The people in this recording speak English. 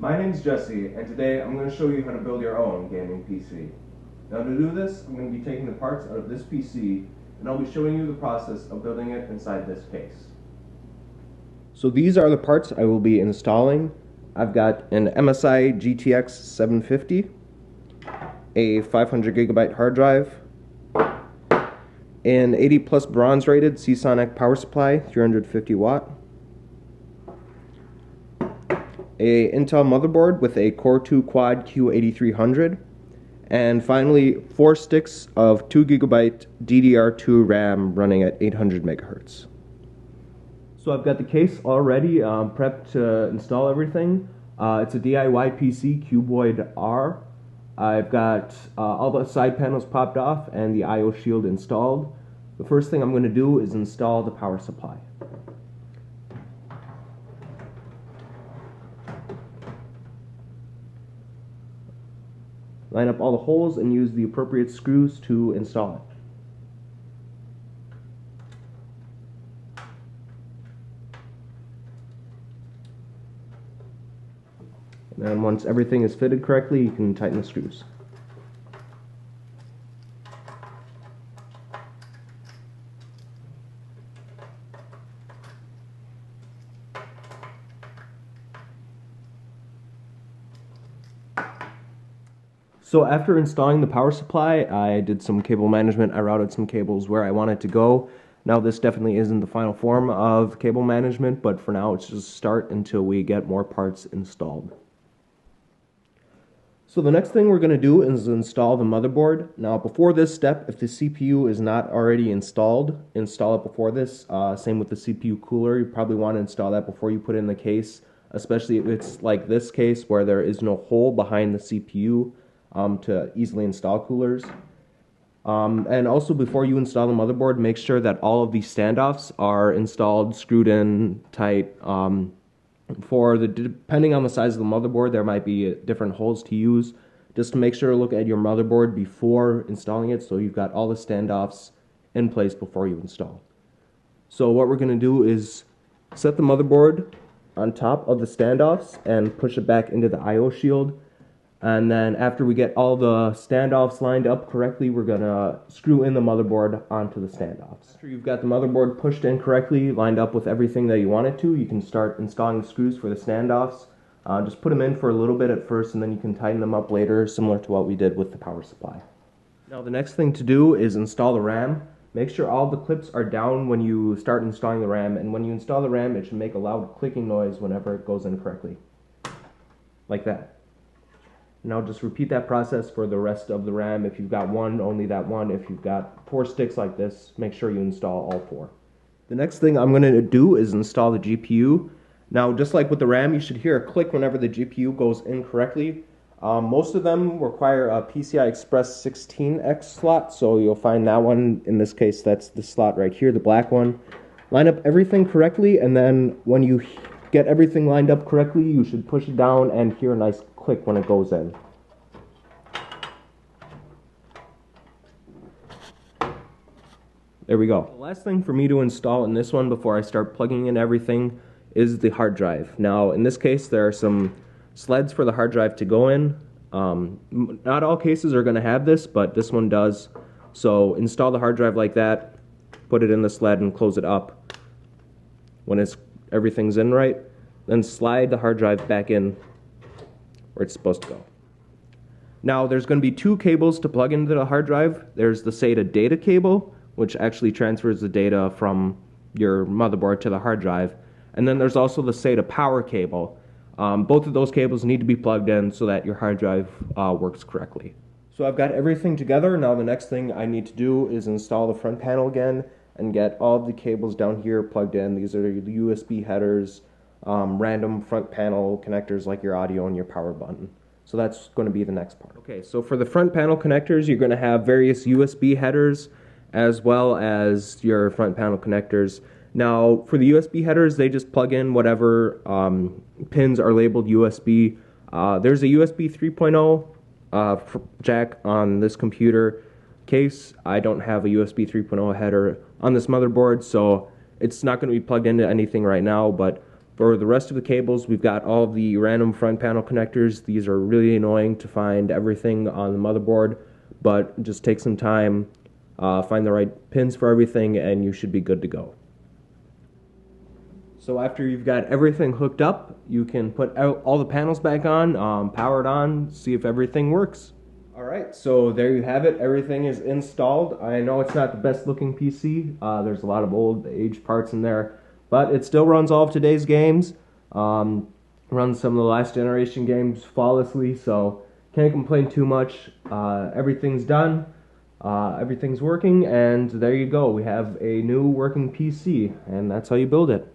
My name's Jesse, and today I'm going to show you how to build your own gaming PC. Now to do this, I'm going to be taking the parts out of this PC, and I'll be showing you the process of building it inside this case. So these are the parts I will be installing. I've got an MSI GTX 750, a 500 gigabyte hard drive, an 80 plus bronze rated Seasonic power supply, 350 watt, a Intel motherboard with a Core 2 Quad Q8300, and finally 4 sticks of 2 gigabyte DDR2 RAM running at 800 megahertz. So I've got the case already prepped to install everything. It's a DIYPC Cuboid-R. I've got all the side panels popped off and the I/O shield installed. The first thing I'm going to do is install the power supply. Line up all the holes and use the appropriate screws to install it. And then once everything is fitted correctly, you can tighten the screws. So after installing the power supply, I did some cable management. I routed some cables where I wanted to go. Now this definitely isn't the final form of cable management, but for now it's just a start until we get more parts installed. So the next thing we're going to do is install the motherboard. Now before this step, if the CPU is not already installed, install it before this. Same with the CPU cooler. You probably want to install that before you put it in the case, especially if it's like this case where there is no hole behind the CPU. To easily install coolers. And also before you install the motherboard, make sure that all of these standoffs are installed, screwed in tight. Depending on the size of the motherboard, there might be different holes to use. Just to make sure to look at your motherboard before installing it so you've got all the standoffs in place before you install. So what we're going to do is set the motherboard on top of the standoffs and push it back into the I/O shield. And then after we get all the standoffs lined up correctly, we're going to screw in the motherboard onto the standoffs. After you've got the motherboard pushed in correctly, lined up with everything that you want it to, you can start installing the screws for the standoffs. Just put them in for a little bit at first, and then you can tighten them up later, similar to what we did with the power supply. Now the next thing to do is install the RAM. Make sure all the clips are down when you start installing the RAM, and when you install the RAM, it should make a loud clicking noise whenever it goes in correctly. Like that. Now just repeat that process for the rest of the RAM. If you've got one, only that one. If you've got 4 sticks like this, make sure you install all 4. The next thing I'm going to do is install the GPU. Now just like with the RAM, you should hear a click whenever the GPU goes in correctly. Most of them require a PCI Express 16X slot, so you'll find that one. In this case, that's the slot right here, the black one. Line up everything correctly, and then when you get everything lined up correctly, you should push it down and hear a nice click when it goes in. There we go. The last thing for me to install in this one before I start plugging in everything is the hard drive. Now in this case there are some sleds for the hard drive to go in. Not all cases are going to have this, but this one does. So install the hard drive like that, put it in the sled and close it up when everything's in right. Then slide the hard drive back in where it's supposed to go. Now there's going to be 2 cables to plug into the hard drive. There's the SATA data cable, which actually transfers the data from your motherboard to the hard drive. And then there's also the SATA power cable. Both of those cables need to be plugged in so that your hard drive works correctly. So I've got everything together. Now the next thing I need to do is install the front panel again and get all of the cables down here plugged in. These are the USB headers, random front panel connectors like your audio and your power button. So that's going to be the next part. Okay, so for the front panel connectors, you're going to have various USB headers as well as your front panel connectors. Now for the USB headers, they just plug in whatever pins are labeled USB. There's a USB 3.0 jack on this computer case. I don't have a USB 3.0 header on this motherboard, so it's not going to be plugged into anything right now, but For the rest of the cables, we've got all of the random front panel connectors. These are really annoying to find everything on the motherboard, but just take some time, find the right pins for everything, and you should be good to go. So after you've got everything hooked up, you can put all the panels back on, power it on, see if everything works. Alright, so there you have it. Everything is installed. I know it's not the best looking PC. There's a lot of old aged parts in there, but it still runs all of today's games. Runs some of the last generation games flawlessly, so can't complain too much. Everything's done. Everything's working, and there you go. We have a new working PC, and that's how you build it.